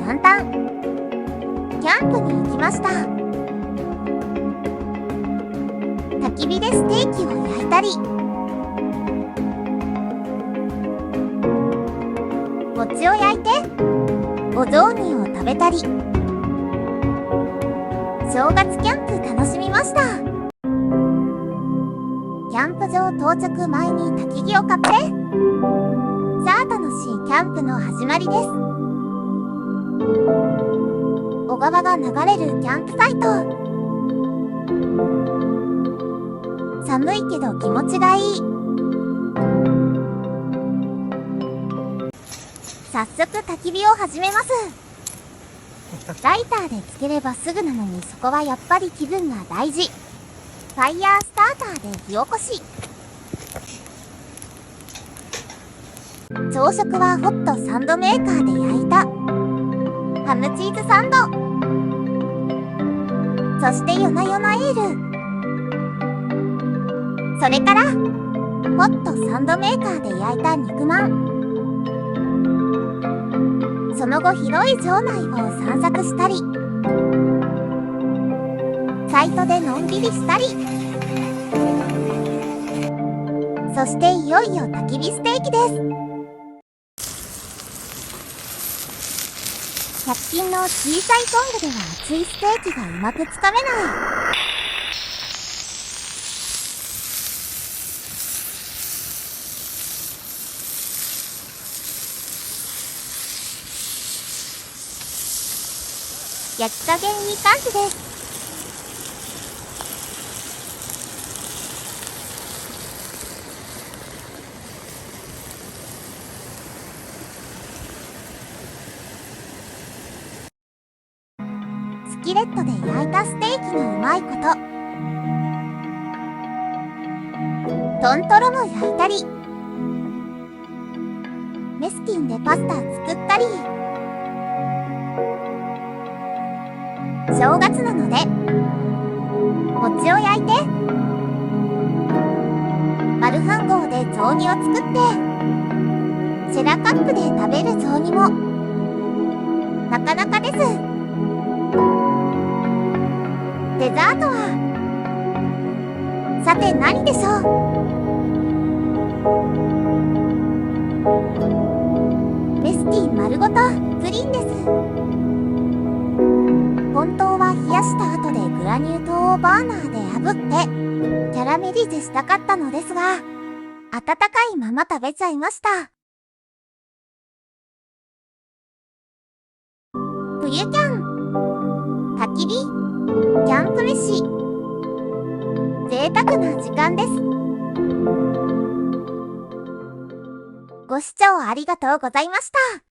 簡単。キャンプに行きました。焚き火でステーキを焼いたり、餅を焼いてお雑煮を食べたり、正月キャンプ楽しみました。キャンプ場到着前に焚き木を買って、さあ楽しいキャンプの始まりです。小川が流れるキャンプサイト。寒いけど気持ちがいい。早速焚き火を始めます。ライターでつければすぐなのに、そこはやっぱり気分が大事。ファイヤースターターで火起こし。朝食はホットサンドメーカーで焼いたハムチーズサンド。そして夜な夜なエール。それからホットサンドメーカーで焼いた肉まん。その後広い場内を散策したり、サイトでのんびりしたり、そしていよいよ焚き火ステーキです。100均の小さいトングでは熱いステーキがうまくつかめない。焼き加減いい感じです。スキレットで焼いたステーキのうまいこと。トントロも焼いたり、メスティンでパスタ作ったり。正月なので餅を焼いて、マルハン号で雑煮を作って、シェラカップで食べる雑煮もなかなかです。デザートはさて何でしょう。メスティン丸ごとプリンです。本当は冷やした後でグラニュー糖をバーナーで炙ってキャラメリゼしたかったのですが、温かいまま食べちゃいました。冬キャン、焚き火、キャンプ飯、贅沢な時間です。ご視聴ありがとうございました。